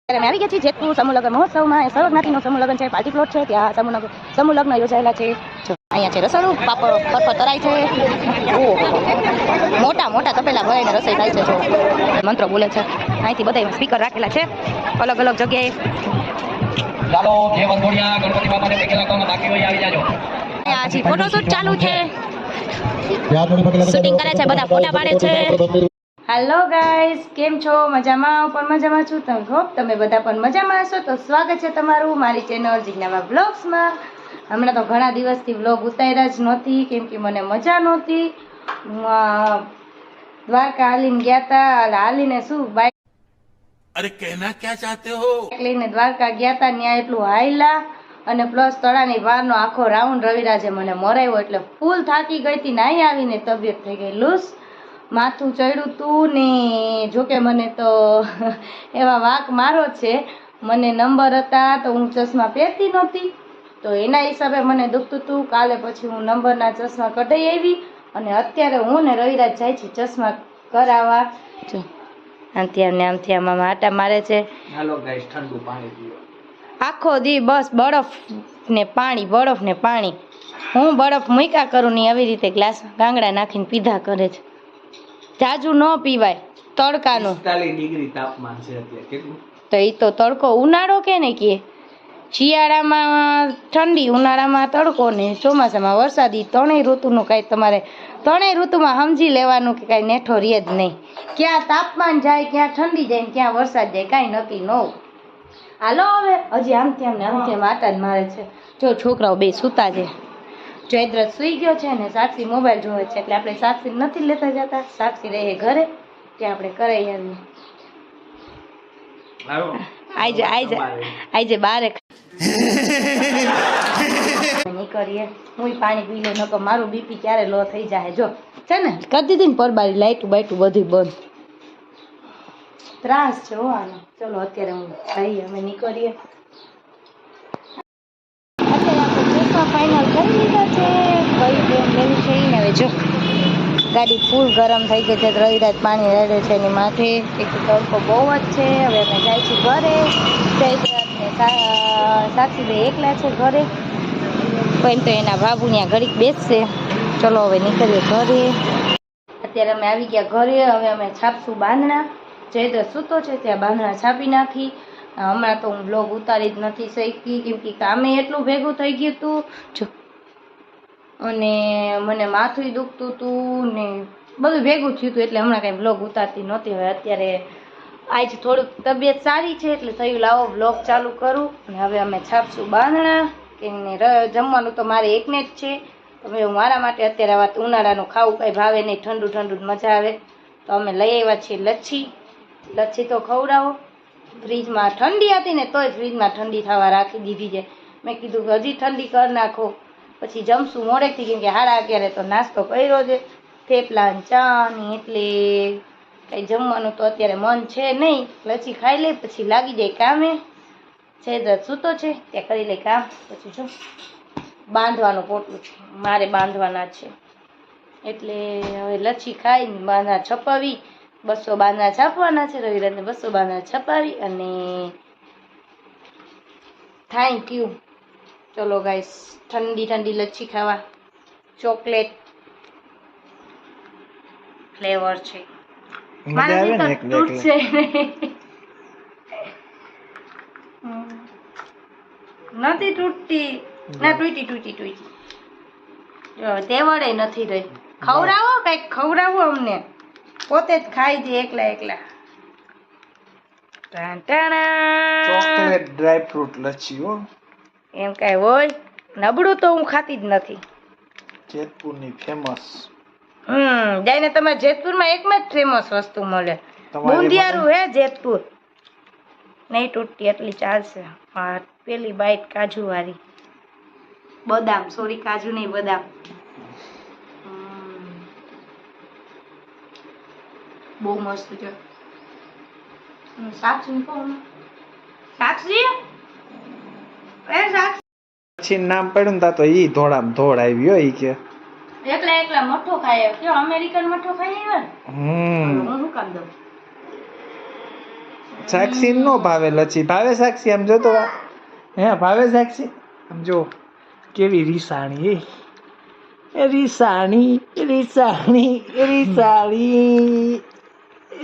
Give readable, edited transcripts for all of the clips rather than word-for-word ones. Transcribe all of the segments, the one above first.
અમે આવી ગયા છીએ જેતપુર સમૂહ લગ્ન મહોત્સવમાં. સર્વ જ્ઞાતિનો સમૂહ લગ્ન છે, પાર્ટી પ્લોટ છે, ત્યાં સમૂહ લગ્ન યોજાયેલા છે. અહીંયા છે રસોડું, પાપડ ફરફર તરાય છે. મોટા મોટા તપેલા ભરાઈને રસોઈ થાય છે. જો મંત્રો બોલે છે. અહીંથી બધા સ્પીકર રાખેલા છે અલગ અલગ જગ્યાએ. ચાલો જે વંગોડિયા ગણપતિ બાપાને પૈકી લાગવામાં બાકી હોય આવી જાજો. અહીંયા હજી ફોટોશૂટ ચાલુ છે, શૂટિંગ કરે છે, બધા ફોટા પાડે છે. હેલો ગાઈઝ, કેમ છો? મજામાં? પણ મજામાં છું. તમે હોપ તમે બધા પણ મજામાં હશો. તો સ્વાગત છે તમારું મારી ચેનલ જીજ્ઞામાં બ્લોગ્સમાં. હમણાં તો ઘણા દિવસથી વ્લોગ ઉતાર્યા જ નહોતી, કેમ કે મને મજા નહોતી. દ્વારકા હાલીને ગયા હતા. હાલીને શું બાઈક, અરે કહેના ક્યાં ચાહતે હો, લઈને દ્વારકા ગયા હતા. ત્યાં એટલું હાયલા અને પ્લસ તળાની બહારનો આખો રાઉન્ડ રવિરાજે મને મરાવ્યો, એટલે ફૂલ થાકી ગઈ હતી. નાઈ આવીને તબિયત થઈ ગઈ લૂસ, માથું ચડ્યું તું ને. જોકે મને તો એવા વાંક મારો છે, મને નંબર હતા તો હું ચશ્મા પહેરતી નહોતી, તો એના હિસાબે મને દુખતું હતું. કાલે પછી હું નંબરના ચશ્મા કઢાઈ આવી અને અત્યારે હું ને રવિરાજ જાય છે ચશ્મા કરાવવા. જો આમથી આમાં આટા મારે છે. હાલો ગાઈસ, ઠંડુ પાણી પીઓ. આખો દી બસ બરફ ને પાણી, બરફ ને પાણી. હું બરફ મૂક્યા કરું ને આવી રીતે ગ્લાસમાં ગાંગડા નાખીને પીધા કરે છે. જાજુ ન પીવાય તડકાનું. 45 ડિગ્રી તાપમાન છે અત્યારે. કેટલું? તો એ તો તડકો ઉનાળો કે ને કે શિયાળામાં ઠંડી, ઉનાળામાં તડકો ને ચોમાસામાં વરસાદી. ત્રણેય ઋતુનું કાંઈ તમારે ત્રણેય ઋતુમાં સમજી લેવાનું કે કાંઈ નેઠો રહે જ નહીં. ક્યાં તાપમાન જાય, ક્યાં ઠંડી જાય, ક્યાં વરસાદ જાય, કાંઈ નક્કી ન હોય. હાલો હવે હજી આમથી આમ આટા જ મારે છે. જો છોકરાઓ બે સૂતા છે. જયદ્રથ સુઈ ગયો છે ને સાક્ષી મોબાઈલ જોવે છે, એટલે આપણે સાક્ષી નથી લેતા જતા. સાક્ષી રહે ઘરે, ત્યાં આપણે કરાઈ આવીએ. આઈજે બારે નીકળીએ. હું પાણી પી લે, નકર મારું બીપી ક્યારે લો થઈ જાય. જો છે ને કરી દીધી ને પરબારી, લાઈટું બાઈટું બધું બંધ. ત્રાસ છે હો આનો. ચલો અત્યારે હું જઈએ, અમે નીકળીએ. ફાઇનલ કરી લીધા છે. કઈ ટ્રેન લેવી છે એને હવે જો. ગાડી ફૂલ ગરમ થઈ ગઈ છે. રવિરાજ પાણી રેડે છે એની માથે. એક તડકો બહુ જ છે. હવે અમે જાય છીએ ઘરે. જયદ્રથને સાક્ષી બે એકલા છે ઘરે, પણ તો એના બાબુ ત્યાં ઘડીક બેસશે. ચલો હવે નીકળીએ ઘરે. અત્યારે અમે આવી ગયા ઘરે. હવે અમે છાપશું બાંધણા. જયદ્રથ સૂતો છે ત્યાં બાંધણા છાપી નાખી. હમણાં તો હું બ્લોગ ઉતારી જ નથી શકી, કેમ કે કામે એટલું ભેગું થઈ ગયું હતું જો, અને મને માથું દુખતું હતું ને બધું ભેગું થયું હતું, એટલે હમણાં કાંઈ બ્લોગ ઉતારતી નહોતી. હવે અત્યારે આજ થોડુંક તબિયત સારી છે, એટલે થયું લાવો બ્લોગ ચાલુ કરું. અને હવે અમે છાપશું બાંધણા. કે જમવાનું તો મારે એકને જ છે. હવે હું મારા માટે અત્યારે આવા ઉનાળાનું ખાવું કાંઈ ભાવે નહીં, ઠંડુ ઠંડુ જ મજા આવે. તો અમે લઈ આવ્યા છીએ લચ્છી. લચ્છી તો ખવડાવો. ફ્રીજમાં ઠંડી હતી ને તોય ફ્રીજમાં ઠંડી થવા રાખી દીધી છે. મેં કીધું કે હજી ઠંડી કરી નાખો, પછી જમશું મોડેકથી, કેમ કે 11:30 તો નાસ્તો કર્યો છે થેપલા ને ચા ને, એટલે કંઈ જમવાનું તો અત્યારે મન છે નહીં. લચ્છી ખાઈ લે પછી લાગી જાય કામે. જયદ્રથ સૂતો છે ત્યાં કરી લે કામ. પછી જો બાંધવાનું પોટલું છે, મારે બાંધવાના છે, એટલે હવે લચ્છી ખાઈને બાંધા છપાવી. 200 બાંધણા છાપવાના છે. રવિરાજને 200 બાંધણા છપાવી અને થેન્ક યુ. ચલો ગાઈસ, ઠંડી ઠંડી લચ્છી ખાવા. ચોકલેટ ફ્લેવર છે. મારાથી તો તૂટશે નથી તૂટતી. ના તૂટી તે વડે નથી રહી. ખવડાવો કઈક, ખવડાવો અમને. પોતે જ ખાઈ દે એકલા. ચોકલેટ ડ્રાય ફ્રૂટ લચ્છી હો. એમ કઈ હોય નબળું તો હું ખાતી જ નથી. જેતપુરની ફેમસ. જઈને તમારે જેતપુરમાં એકમાં જ ફેમસ વસ્તુ મળે, બુંદિયારું હે જેતપુર. નહીં તૂટતી એટલી ચાલશે. હા, પેલી બાઈટ કાજુ વાળી, બદામ, સોરી કાજુ નહીં બદામ. બહુ મસ્ત છે. સાક્ષી કોણ? સાક્ષી પછી નામ પડ્યું ને તો ઈ ધોળામ ધોળ આવ્યો. ઈ કે એકલા મઠો ખાય. કયો અમેરિકન મઠો ખાઈ આવ્યો ને. હું કામ દઉં સાક્ષી નો ભાવે લચ્છી. ભાવે સાક્ષી? આમ જો તો હે ભાવે સાક્ષી? આમ જો કેવી રીસાણી એ રીસાણી રીસાણી રીસાણી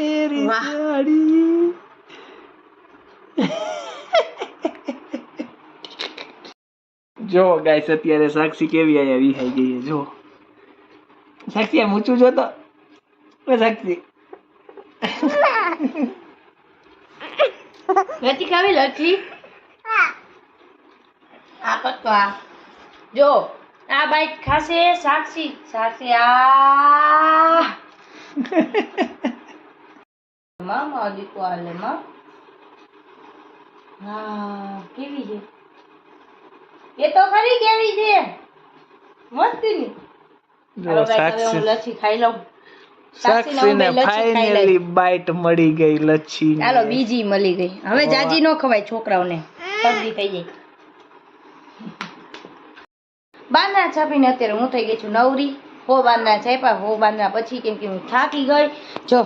એ રીસાણી. જો ગાઈસ અત્યારે સાક્ષી કેવી આયા વિહાઈ ગઈ છે. જો સાક્ષી આમ ઊંચું જોતો. સાક્ષી લચ્છી ખાવી? લચ્છી આ કટકો આ જો આ બાઈટ ખાશે સાક્ષી. સાક્ષી આ મામા દીકો આલે માં. હા કેવી છે એ તો ખરી કેવી છે મસ્તીની. જો સાક્ષી લચ્છી ખાઈ લઉં. સાક્ષીને ફાઇનલી બાઈટ મળી ગઈ લચ્છી. ચાલો બીજી મળી ગઈ. હવે જાજી નો ખવાય છોકરાઓને, શરદી થઈ જાય. બાંદરા છાપીને અત્યારે હું થઈ ગઈ છું નવરી. હો બાંદરા છાપ્યા, હો બાંદરા પછી કેમ કે હું થાકી ગઈ. જો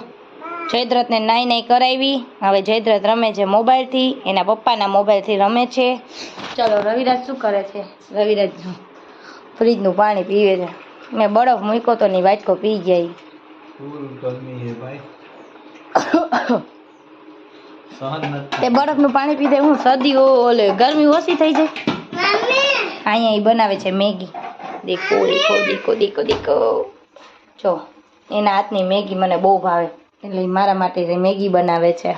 જયદ્રથને નાઈ નાઈ કરાવી. હવે જયદ્રથ રમે છે મોબાઈલથી, એના પપ્પાના મોબાઈલથી રમે છે. ચલો રવિરાજ શું કરે છે? રવિરાજ ફ્રીજનું પાણી પીવે છે. મેં બરફ મૂક્યો તો ની વાટકો પી ગયા. તે બરફનું પાણી પીધે હું શરદી ઓલે ગરમી ઓછી થઈ જાય. અહીંયા ઈ બનાવે છે મેગી. દેખો દેખો દેખો દેખો દેખો. જો એના હાથની મેગી મને બહુ ભાવે એટલે ઈ મારા માટે મેગી બનાવે છે.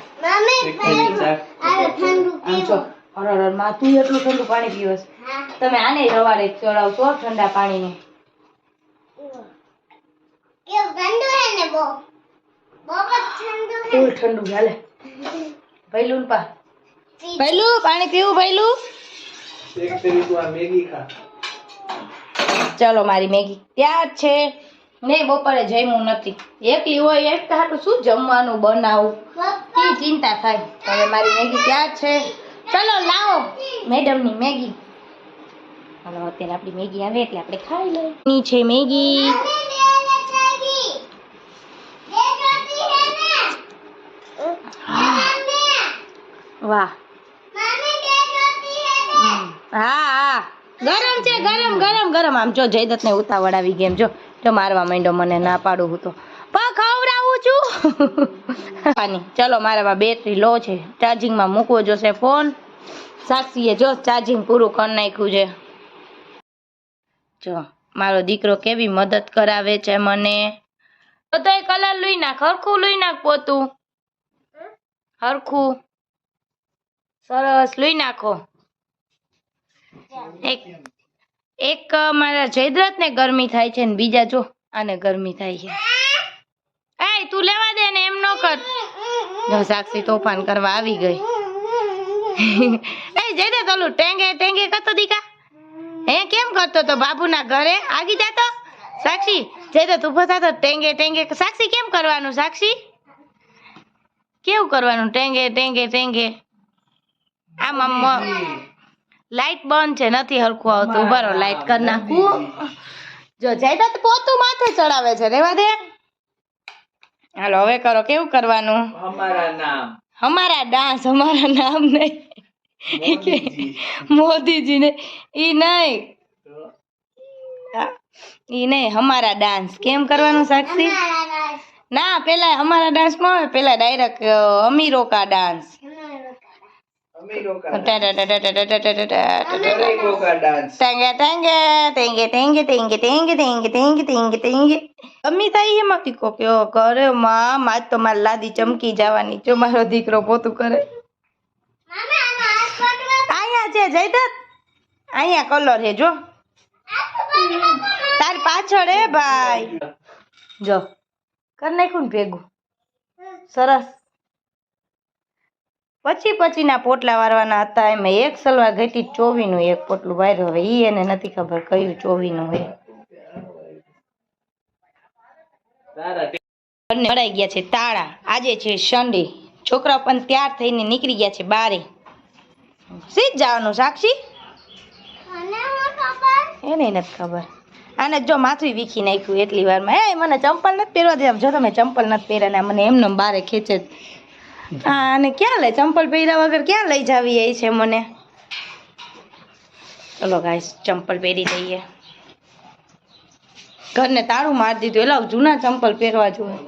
માં તું એટલું ઠંડુ પાણી પીવસ? તમે આને રવાડે ચડાવશો ઠંડા પાણીને. ફૂલ ઠંડુ ચાલે. ભૈલું પા ભૈલું પાણી પીવું ભૈલું. ચલો મારી મેગી ત્યાર છે ને. બપોરે જમ્યું નથી, એકલી હોય એક હાટું શું જમવાનું બનાવું એ ચિંતા થાય. હવે મારી મેગી ત્યાર છે. ચલો લાવો મેડમની મેગી. હાલો અત્યારે આપણી મેગી આવે એટલે આપણે ખાઈ લઈએ. ની છે મેગી. વાહ હા હા ગરમ છે ગરમ ગરમ ગરમ. આમ જો જયદત્ત ને ઉતાવળ આવી ગઈ. એમ જો જો મારવા માંડ્યો મને, ના પાડું હું તો ખવડાવું છું. ચલો મારામાં બેટરી લો છે, ચાર્જિંગમાં મૂકવો જોશે ફોન. સાક્ષીએ જો ચાર્જિંગ પૂરું કરી નાખ્યું છે. જો મારો દીકરો કેવી મદદ કરાવે છે મને. બધોય કલર લઈ નાખ, હરખું લઈ નાખ પોતું, હરખું સરસ લઈ નાખો. એક મારા જયદ્રથ ને ગરમી થાય છે ને બીજા જો આને ગરમી થાય છે. એ તું લેવા દે ને, એમ ન કર. જો સાક્ષી તોફાન કરવા આવી ગઈ. એ જયદ્રથ ઓલું ટેંગે ટેંગે કરતો દીકા. હે કેમ કરતો તો બાબુના ઘરે? આગી જાતો સાક્ષી. જયદ્રથ ઉભો થતો ટેંગે ટેંગે. સાક્ષી કેમ કરવાનું? સાક્ષી કેવું કરવાનું? ટેંગે ટેંગે ટેંગે. આમ આમ લાઈટ બંધ છે, નથી હરખું આવતું. ઉભા રહો લાઈટ કરી નાખું. જો જયદત્ત પોતું માથે ચડાવે છે, રેવા દે. હાલો હવે કરો. કેવું કરવાનું? હમારા ડાન્સ. હમારા નામ નહીં, મોદીજી ને ઈ નહીં, ઈ નહીં. હમારા ડાન્સ કેમ કરવાનું સાક્ષી? ના પેલા હમારા ડાન્સ નો આવે, પેલા ડાયરેક્ટ અમીરો કા ડાન્સ. અમી થાય એમાં દીકો કયો કરે માં. માજ તો મારી લાદી ચમકી જવાની. જો મારો દીકરો પોતું કરે. અહીંયા છે જયદત્ત, અહીંયા કલર છે જો તારી પાછળ. હે ભાઈ જો કર નાખ્યું ને ભેગું સરસ. પછીના પોટલા વારવાના હતા. એમાં એક સલવાર ઘટી 24 નું એક પોટલું વાર્યું. હવે ઈ એને નથી ખબર કયું 24 નું હોય. ભરાઈ ગયા છે તાળા. આજે છે સન્ડે. છોકરા પણ તૈયાર થઈને નીકળી ગયા છે બારે. સીધ જવાનું સાક્ષી? એને નથી ખબર. આને જો માથું વીખી નાખ્યું એટલી વારમાં. એ મને ચંપલ નથી પહેરવા દે. જો તમે ચંપલ નથી પહેર્યા ને મને એમને બારે ખેંચે. હા અને ક્યાં લે ચંપલ પહેર્યા વગર ક્યાં લઈ જાવી એ છે મને. ચલો ગાઈસ ચંપલ પહેરી જઈએ. ઘરને તાળું મારી દીધું એલા જૂના ચંપલ પહેરવા જોઈએ.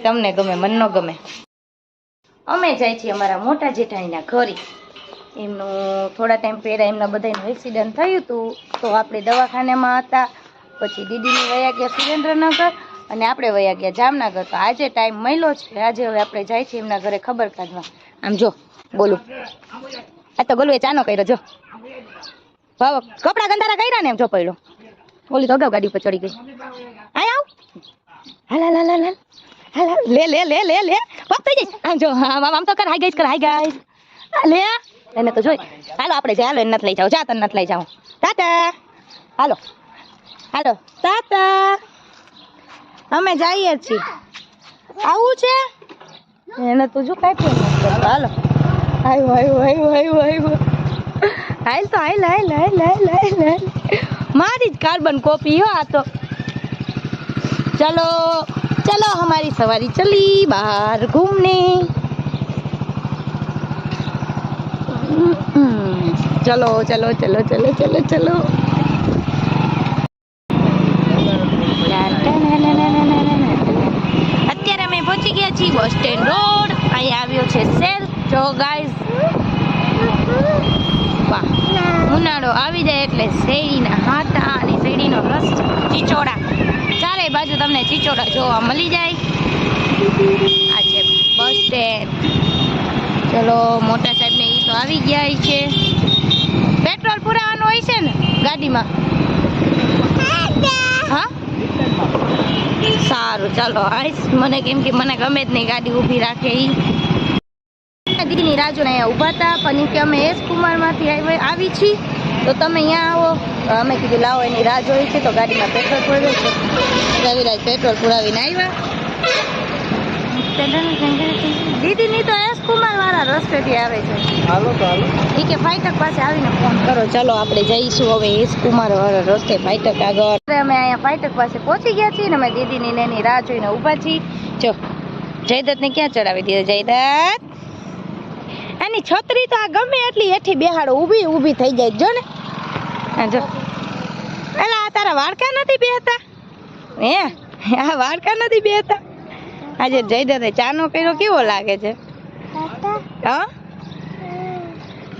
તમને ગમે મને ન ગમે. અમે જાય છીએ અમારા મોટા જેઠાણીના ઘરે. એમનું થોડા ટાઈમ પહેલા એમના બધાનું એક્સિડન્ટ થયું હતું તો આપણે દવાખાનામાં હતા. પછી દીદીની વયા ગયા સુરેન્દ્રનગર અને આપણે વયા ગયા જામનગર. તો આજે ટાઈમ મળ્યો છે. આજે હવે આપણે જાય છીએ એમના ઘરે ખબર કાઢવા. આમ જો બોલું આ તો ગોલું એ ચાનો કર્યો જો કપડા ગંધારા કર્યા ને એમ જો પડ્યો. બોલી તો અગાઉ ગાડી ઉપર ચડી ગઈ. આય આવ હાલ હાલ હાલ હાલ હાલ લે લે લે લે લે પગ થઈ જઈશ. આમ જો આમ તો કર હાઈ ગાઈસ કર હાઈ ગાઈસ લે એને તો જોઈ. હાલો આપણે જાય. હાલો એને નથી લઈ જાવ. જા તને નથી લઈ જાવ. તાતા હાલો હાલો તાતા અમે જઈએ છીએ. આવું છે એને તો જો કાંઈ પણ હાલો આવ્યો આવ્યો આવ્યો આવ્યો આવ્યો હાલ તો હાલ હાલ હાલ હાલ હાલ હાલ મારી જ કાર્બન કોપી હો આ તો. ચલો चलो हमारी सवारी चली बाहर घूमने. चलो चलो चलो चलो चलो चलो. અત્યારે અમે પહોંચી ગયા છીએ બસ સ્ટેન્ડ રોડ. અહીંયા આવ્યો છે સેલ. જો ગાઈઝ વાહ ઉનાળો આવી જાય એટલે શેરડીના હાટા અને શેરડીનો રસ ચીચોડા ચારે બાજુ તમને ચીચોડા જોવા મળી જાય. આ છે બસ સ્ટેન્ડ. ચલો મોટા સાહેબ ને ઈ તો આવી ગયા છે. પેટ્રોલ પુરાવાનું હોય છે ને ગાડીમાં? હા સારું ચાલો આઈસ. મને કેમ કે મને ગમે જ નહીં ગાડી ઊભી રાખે ઈ. દીદીની રાજુ અહીંયા ઊભા હતા પણ કે અમે એસ કુમારમાંથી આવી છીએ તો તમે અહીંયા આવો. અમે કીધું લાવો એની રાહ જોઈ છે તો ગાડીમાં પેટ્રોલ પૂર્યો છે. રવિરાજ પેટ્રોલ પુરાવીને આવ્યા. દીદીની તો એસ કુમાર વાળા રસ્તેથી આવે છે. હાલો તો હાલો. એ કે ફાઈટક પાસે આવીને ફોન કરો. ચાલો આપણે જઈશું હવે એસ કુમાર વાળા રસ્તે ફાઈટક આગળ. અમે અહીંયા ફાઈટક પાસે પહોંચી ગયા છીએ ને અમે દીદીની એની રાહ જોઈને ઊભા છીએ. જો જયદત્તને ક્યાં ચડાવી દીધો? જયદત્ત આની છત્રી તો આ ગમે એટલી હેઠી બેહાડો ઊભી ઊભી થઈ જાય જો ને. જો એલા તારા વાડકા નથી બેહતા હે? આ વાડકા નથી બેહતા. આજે જયદત્તે ચાનો કર્યો કેવો લાગે છે? હા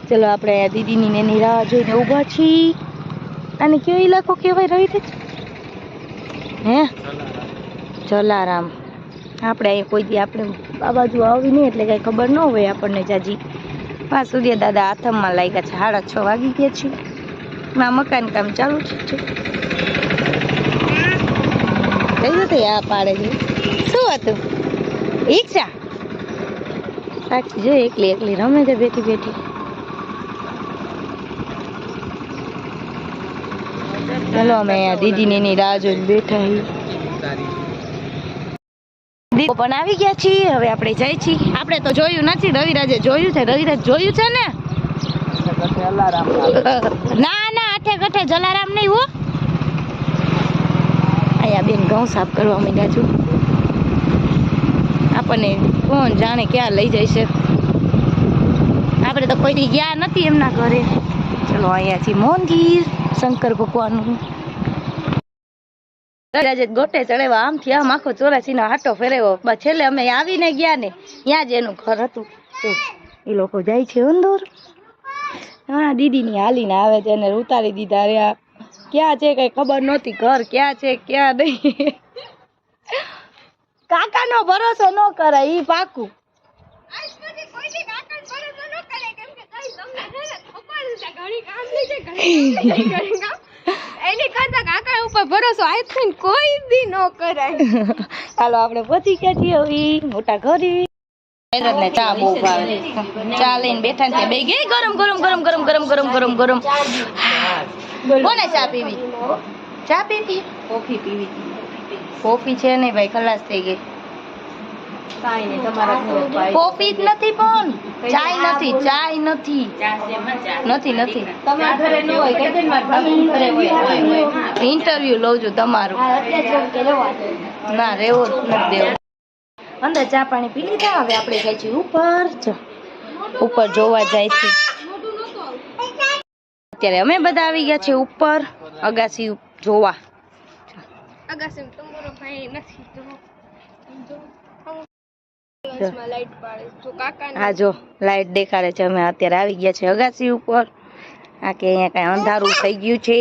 ચલો આપણે અહીંયા દીદીની એની રાહ જોઈને ઊભા છીએ. અને કયો ઇલાકો કહેવાય રહી છે હે? જલારામ. આપણે અહીં કોઈ દી આપણે આ બાજુ આવી નહીં એટલે કઈ ખબર ન હોય આપણને જાજી. હા સૂર્ય દાદા આથમમાં લાગ્યા છે. 6:30 વાગી ગયા છે. માં મકાન કામ ચાલુ છે. કઈ નથી આ પાડે છે. શું હતું? ઈચ્છા સાક્ષી જો એકલી એકલી રમે છે બેઠી બેઠી. ચલો અમે અહીંયા દીદીની એની રાહ જોઈને બેઠા પણ આવી ગયા છીએ. હવે આપણે જાય છીએ. આપણે તો જોયું નથી. રવિરાજે જોયું છે. રવિરાજ જોયું છે ને? ના ના આઠે ગઠે જલારામ નહીં હો. અહીંયા બેન ઘઉં સાફ કરવા માંડ્યા છું. આપણને કોણ જાણે ક્યાં લઈ જાય છે. આપણે તો કોઈ દી ગયા નથી એમના ઘરે. ચલો અહીંયાથી મંદિર શંકર ભગવાનનું. રવિરાજે ગોટે ચડેવા આમથી આમ આખો 84 હાટો ફેરવ્યો. છેલ્લે અમે આવીને ગયા ને ત્યાં જ એનું ઘર હતું. એ લોકો જાય છે અંદર. હા દીદીની હાલીને આવે છે એને ઉતારી દીધા રહ્યા. ક્યાં છે કઈ ખબર નહોતી. ઘર ક્યાં છે ક્યાં નહીં. કાકાનો ભરોસો ન કરાય ઈ પાકું. એની કરતા કાકા ઉપર ભરોસો આઈ કોઈ દી ન કરાય. હાલો આપણે પહોંચી ગયા છીએ હવે મોટા ઘરે. ને ચા બહુ ભાવે. ચા લઈને બેઠા ને બે ગઈ ગરમ ગરમ ગરમ ગરમ ગરમ ગરમ ગરમ ગરમ. કોને ચા પીવી? ચા પીવી? Coffee PV? કોફી છે ને ભાઈ ખલાસ થઈ ગઈ. કોફી જ નથી પણ ચાય નથી. ચાય નથી નથી નથી. તમારા ઘરે ન હોય કઈ દે મારા ઘરે હોય. ઇન્ટરવ્યુ લઉં છું તમારું. ના રેવો જ નથી દેવો. અંદર ચા પાણી પી લીધા. હવે આપણે જાય છે ઉપર. જો ઉપર જોવા જાય છે. અત્યારે અમે બધા આવી ગયા છે ઉપર અગાસી જોવા. અગાસી તમારો ભાઈ નથી લાઈટ પાડે તો કાકા હા જો લાઈટ દેખાડે છે. અમે અત્યારે આવી ગયા છે અગાસી ઉપર. આ કે અહીંયા કઈ અંધારું થઈ ગયું છે.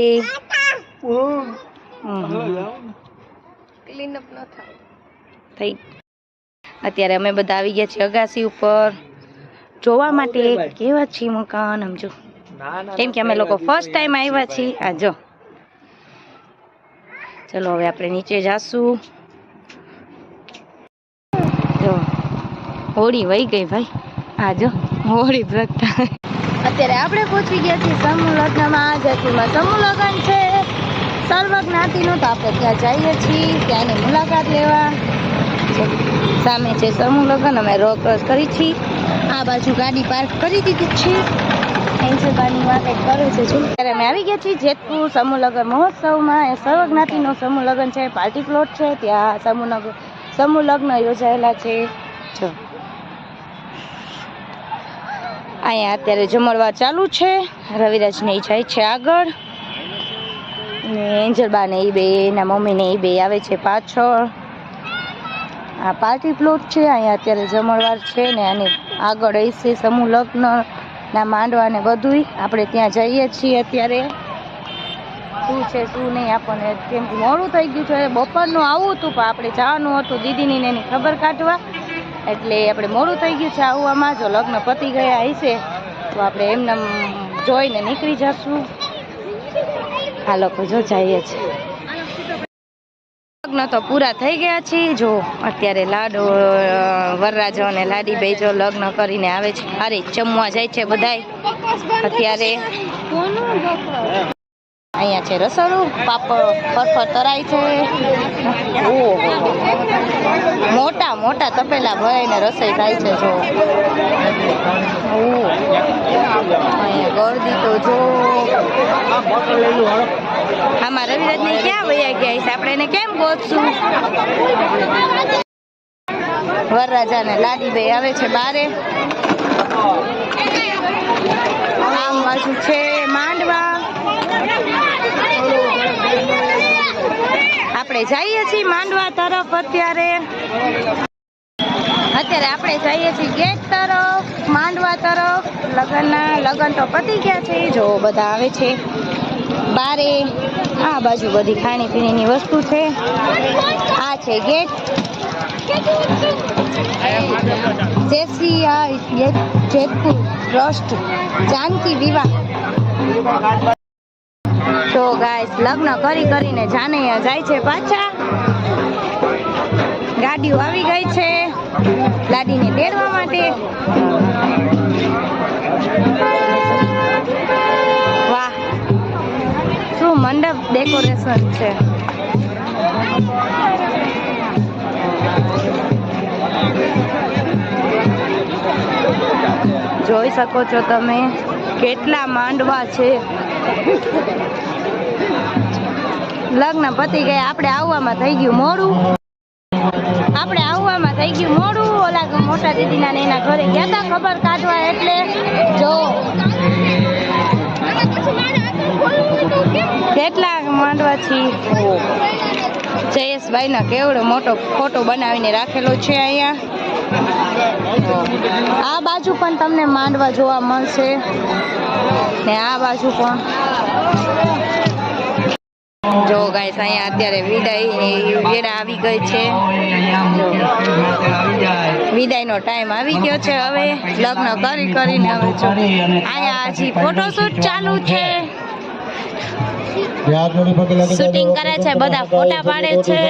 ક્લીન અપ ન થાય થઈ અત્યારે અમે બધા આવી ગયા છીએ અગાસી ઉપર જોવા માટે કેવા છે મકાન. સમજો કેમ કે અમે લોકો ફર્સ્ટ ટાઈમ આવ્યા છીએ. આ જો ચલો હવે આપણે નીચે જાશું. જો હોળી વહી ગઈ ભાઈ. આ જો હોળી પ્રગટા. અત્યારે આપણે પહોંચી ગયા છીએ સમૂહ લગ્નમાં. જતીમાં સમૂહ લગ્ન છે સર્વ જ્ઞાતિનું. તો આપણે ત્યાં જઈએ છીએ ત્યાંની મુલાકાત લેવા. સામે છે સમૂહ લગ્ન. અમે રોડ ક્રોસ કરી છીએ. આ બાજુ ગાડી પાર્ક કરી દીધી છે. એન્જલબાની વાત એક કરે છે. અત્યારે અમે આવી ગયા છીએ જેતપુર સમૂહ લગ્ન મહોત્સવમાં. એ સર્વ જ્ઞાતિનો સમૂહ લગ્ન છે. પાર્ટી પ્લોટ છે ત્યાં સમૂહ લગ્ન યોજાયેલા છે. જો અહીંયા અત્યારે જમણવાર ચાલુ છે. રવિરાજ ને જાય છે આગળ ને એન્જલબા ને એ બે એના મમ્મી ને એ બે આવે છે પાછળ. આ પાર્ટી પ્લોટ છે. અહીંયા અત્યારે જમણવાર છે ને આની આગળ છે સમૂહ લગ્ન ના માંડવા ને બધુંય. આપણે ત્યાં જઈએ છીએ અત્યારે. શું છે શું નહીં આપણને કેમ કે મોડું થઈ ગયું છે. બપોરનું આવું હતું પણ આપણે જવાનું હતું દીદીની ને એની ખબર કાઢવા. એટલે આપણે મોડું થઈ ગયું છે આવવામાં. જો લગ્ન પતી ગયા હશે તો આપણે એમને જોઈને નીકળી જશું. આ લોકો જો જઈએ છે. લગ્ન તો પૂરા થઈ ગયા છે. જો અત્યારે લાડો વરરાજો અને લાડી બે જો લગ્ન કરીને આવે છે. અરે જમવા જાય છે બધાય અત્યારે. અહીંયા છે રસોડું. પાપડ ફરફર તરાય છે. ઓહો મોટા મોટા તપેલા ભરાઈને રસોઈ થાય છે. જો અહીંયા ગળદી તો જો. આમાં રવિરાજને ક્યાં વયા ગયા છે? આપણે એને કેમ ગોતશું? વરરાજા ને લાડી બે આવે છે બારે. આમ બાજુ છે માંડવા. આપણે જઈએ છીએ માંડવા તરફ. અત્યારે આપણે જઈએ છીએ ગેટ તરફ માંડવા તરફ. લગ્ન તો પતી ગયા છે. જો બધા આવે છે બારે. આ બાજુ બધી ખાણી પીણીની વસ્તુ છે. આ છે ગેટ. જેતપુર ટ્રસ્ટ જાનકી વિવાહ. તો ગાઈસ લગ્ન કરીને જાને જાય છે પાછા. ગાડીઓ આવી ગઈ છે લાડીને તેડવા માટે. વાહ શું મંડપ ડેકોરેશન છે. જોઈ શકો છો તમે કેટલા માંડવા છે. લગ્ન પતી ગયા. આપણે આવવામાં થઈ ગયું મોડું. ઓલા મોટા દીદીના એના ઘરે ગયા હતા ખબર કાઢવા. એટલે જો કેટલા માંડવા છે. જયેશભાઈ નો કેવડો મોટો ફોટો બનાવીને રાખેલો છે અહીંયા. આ બાજુ પણ તમને માંડવા જોવા મળશે ને આ બાજુ પણ. જો ગાઈસ અહીંયા અત્યારે વેડા આવી ગઈ છે. વિદાયનો ટાઈમ આવી ગયો છે. હવે લગ્ન કરીને હવે જો અહીંયા હજી ફોટોશૂટ ચાલુ છે. શૂટિંગ કરે છે બધા ફોટા પાડે છે.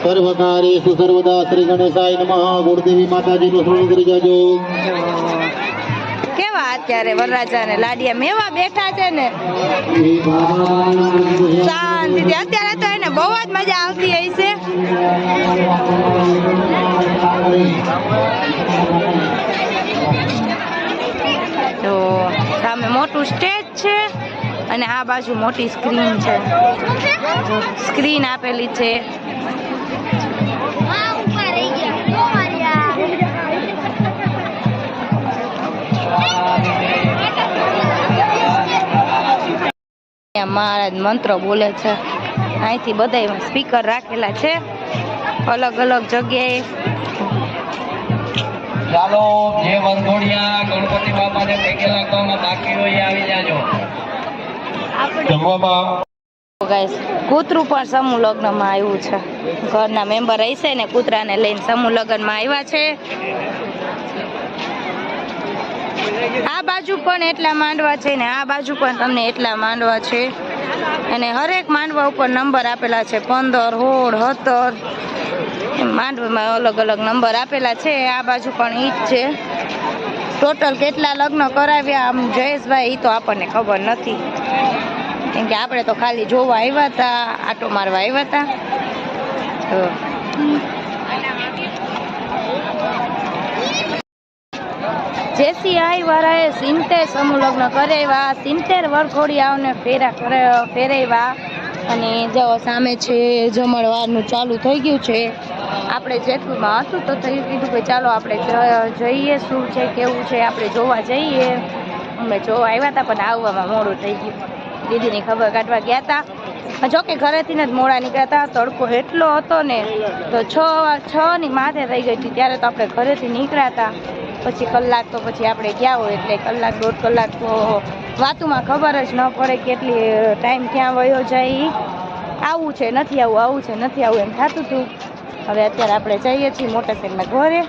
સર્વકાર્યેષુ સર્વદા શ્રી ગણેશાય નમઃ. ગુરુદેવી માતાજીનું સ્મરણ કરી જાજો. કેવા અત્યારે વરરાજા ને લાડિયા મેવા બેઠા છે ને શાંતિથી. અત્યારે તો એને બહુ જ મજા આવતી હશે. તો સામે મોટું સ્ટેજ છે અને આ બાજુ મોટી સ્ક્રીન છે, સ્ક્રીન આપેલી છે. મહારાજ મંત્ર બોલે છે. અહીંથી બધા સ્પીકર રાખેલા છે અલગ અલગ જગ્યાએ. ચાલો જે વંધોડિયા ગણપતિ બાપાને પગે લાગવામાં બાકી હોય આવી જાજો. ગાઈસ કૂતરું પણ સમૂહ લગ્નમાં આવ્યું છે. ઘરના મેમ્બર હશે ને કૂતરાને લઈને સમૂહ લગ્નમાં આવ્યા છે. આ બાજુ પણ એટલા માંડવા છે ને આ બાજુ પણ તમને એટલા માંડવા છે. અને હરેક માંડવા ઉપર નંબર આપેલા છે 15, 16, 17 માંડવામાં અલગ અલગ નંબર આપેલા છે. આ બાજુ પણ ઈ જ છે. ટોટલ કેટલા લગ્ન કરાવ્યા આમ જયેશભાઈ તો આપણને ખબર નથી, કેમ કે આપણે તો ખાલી જોવા આવ્યા હતા, આટો મારવા આવ્યા હતા. જેસીઆઈ વાળાએ 70 સમૂહ લગ્ન કરાવ્યા, 70 વરઘોડિયાઓને ફેરવ્યા. અને જો સામે છે જમણવારનું ચાલુ થઈ ગયું છે. આપણે જેતપુરમાં હતું તો થયું કીધું કે ચાલો આપણે જઈએ શું છે કેવું છે આપણે જોવા જઈએ. અમે જોવા આવ્યા હતા પણ આવવામાં મોડું થઈ ગયું. દીદીની ખબર કાઢવા ગયા હતા. જોકે ઘરેથી જ મોડા નીકળ્યા હતા. તડકો એટલો હતો ને તો 6 ની માથે થઈ ગઈ હતી ત્યારે તો આપણે ઘરેથી નીકળ્યા હતા. પછી કલાક તો પછી આપણે ગયા હોય એટલે કલાક 1.5 કલાક તો વાતુમાં ખબર જ ન પડે કેટલી ટાઈમ ક્યાં વયો જાય. આવું છે નથી આવું, આવું છે નથી આવું એમ થતું હતું. હવે અત્યારે આપણે જઈએ છીએ મોટા સાહેબના ઘરે.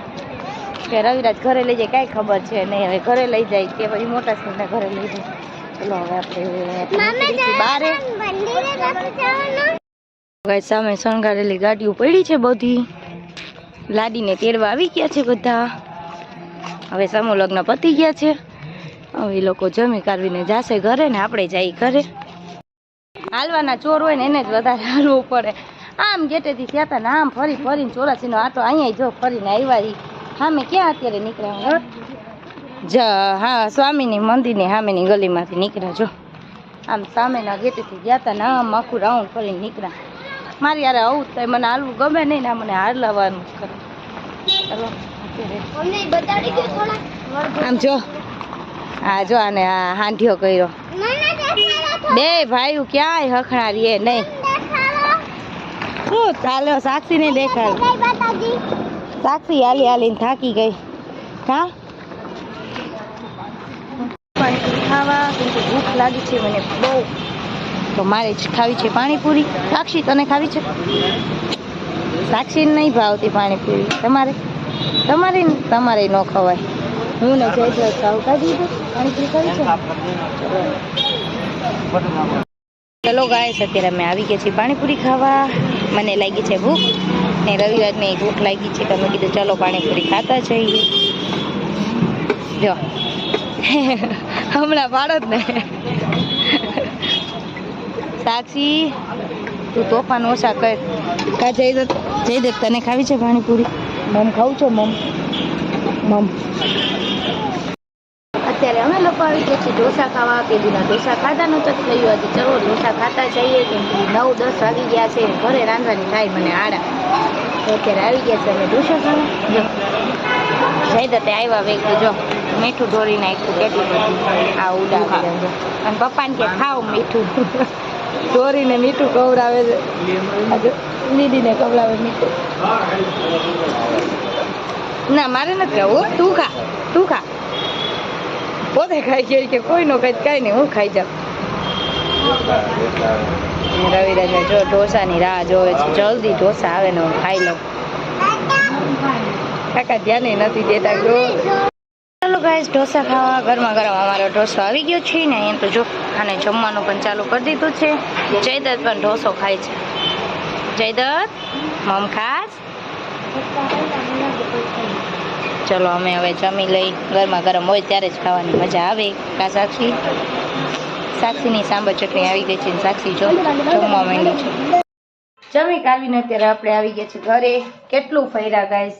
કે રવિરાજ ઘરે લઈ જાય કાંઈ ખબર છે નહીં. હવે ઘરે લઈ જાય કે પછી મોટા સાહેબના ઘરે લઈ જાય. ચલો હવે આપણે બારે સામે શણગારેલી ગાડીઓ પડી છે બધી. લાડીને તેડવા આવી ગયા છે બધા. હવે સમૂહ લગ્ન પતી ગયા છે. હવે એ લોકો જમી કાઢવીને જાશે ઘરે ને આપણે જઈએ ઘરે. હાલવાના ચોર હોય ને એને જ વધારે હાલવું પડે. આમ ગેટેથી થયા હતા ને આમ ફરી ફરીને 84નો આટો અહીંયા જો ફરીને આવ્યા. સામે ક્યાં અત્યારે નીકળ્યા? હા સ્વામીની મંદિરની સામેની ગલીમાંથી નીકળ્યા. જો આમ સામેના ગેટેથી ગયા હતા ને આમ આખું રાઉન્ડ ફરીને નીકળ્યા. મારી યારે આવું થાય મને હાલવું ગમે નહીં ને મને હાલવાનું જ કરે. ચાલો આમ જો હા જો આને આ હાંઢિયો કર્યો. બે ભાઈઓ ક્યાંય હખણારીએ નહીં. શું ચાલ્યો સાક્ષી ને દેખાડ. સાક્ષી હાલી હાલીને થાકી ગઈ. હા પાણીપુરી ખાવા કેમ કે ભૂખ લાગી છે મને બહુ. તો મારે જ ખાવી છે પાણીપુરી. સાક્ષી તને ખાવી છે? સાક્ષી નહીં ભાવતી પાણીપુરી. તમારે ન ખવાય. હું ને જય ખાવ કાઢી દઉં. પાણીપુરી ખાવી છે? ચલો ગાઈસ અત્યારે અમે આવી ગયા છીએ પાણીપુરી ખાવા. મને લાગી છે ભૂખ ને રવિવારને ભૂખ લાગી છે તો અમે કીધું ચલો પાણીપુરી ખાતા જઈએ. જો હમણાં પાડો જ ને. સાક્ષી તું તોફાન ઓછા કર. કા જયદત્ત તને ખાવી છે પાણીપુરી? મમ ખાવું છો? મમ અત્યારે અમે લોકો આવી ગયા છીએ ઢોસા ખાવા. પેલીના ઢોસા ખાધા નહોતા થયું આજે ચલો ઢોસા ખાતા જઈએ. કેમ કે 9-10 વાગી ગયા છે. ઘરે રાંધવાની થાય મને આડા. તો અત્યારે આવી ગયા છે અમે ઢોસા ખાવા. જો જયદત્તે આવ્યા વેગી જો મીઠું ઢોરી નાખ્યું કેટલું બધું આ ઉડા. અને પપ્પાને કે ખાવ મીઠું. ઢોરીને મીઠું ખવડાવે છે. દીદીને ખવડાવે મીઠું. ના મારે નથી ખાવું. તું ખા. પોતે ખાઈ ગઈ કે કોઈ નો કઈ કઈ નહીં હું ખાઈ જાઉં. રવિરાજને જો ઢોસાની રાહ જોવે છે. જલ્દી ઢોસા આવે ને હું ખાઈ લઉં. કાકા ધ્યાને નથી દેતા. ચાલો ગાઈસ ઢોસા ખાવા. ગરમા ગરમ અમારો ઢોસો આવી ગયો છે ને અહીંયા તો જો અને જમવાનું પણ ચાલુ કરી દીધું છે. જયદત્ત પણ ઢોસો ખાય છે. જયદત્ત મમ ખાસ. ચલો અમે હવે જમી લઈ. ગરમા ગરમ હોય ત્યારે જ ખાવાની મજા આવે. કા સાક્ષીની સાંભર ચટણી આવી ગઈ છે. સાક્ષી જો જમવા માંડી છે. જમી કાઢીને અત્યારે આપણે આવી ગયા છે ઘરે. કેટલું ફર્યા ગાઈસ.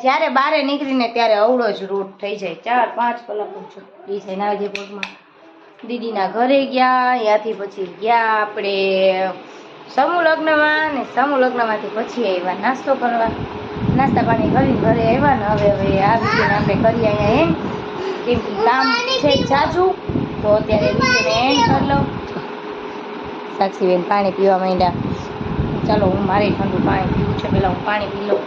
જ્યારે બારે નીકળીને ત્યારે અવળો જ રૂટ થઈ જાય. 4-5 કલાક એ છે નાજે પગમાં. દીદીના ઘરે ગયા, ત્યાંથી પછી ગયા આપણે સમૂહ લગ્નમાં, ને સમૂહ લગ્નમાંથી પછી આવ્યા નાસ્તો કરવા, નાસ્તા પાણી કરીને ઘરે આવ્યા ને હવે આ વિડીયોને આપણે કરીએ અહીંયા એન્ડ, કેમ કે કામ છે જાજુ, તો અત્યારે વિડીયોને એન્ડ કરી લો. સાક્ષીબેન પાણી પીવા માંડ્યા. ચાલો હું મારે ઠંડુ પાણી પીવું છે, પહેલાં હું પાણી પી લઉં.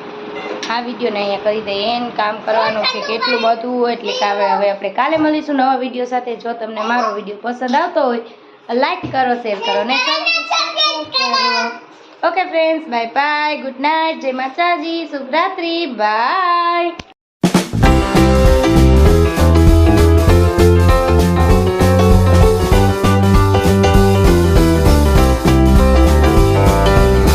આ વિડીયોને અહીંયા કરી દઈએ એન્ડ. કામ કરવાનું છે કેટલું બધું, એટલે કે હવે આપણે કાલે મળીશું નવા વિડીયો સાથે. જો તમને મારો વિડીયો પસંદ આવતો હોય લાઈક કરો, શેર કરો ને સબસ્ક્રાઇબ કરો. Okay friends, bye bye, good night, જય માતાજી, શુભરાત્રી, બાય.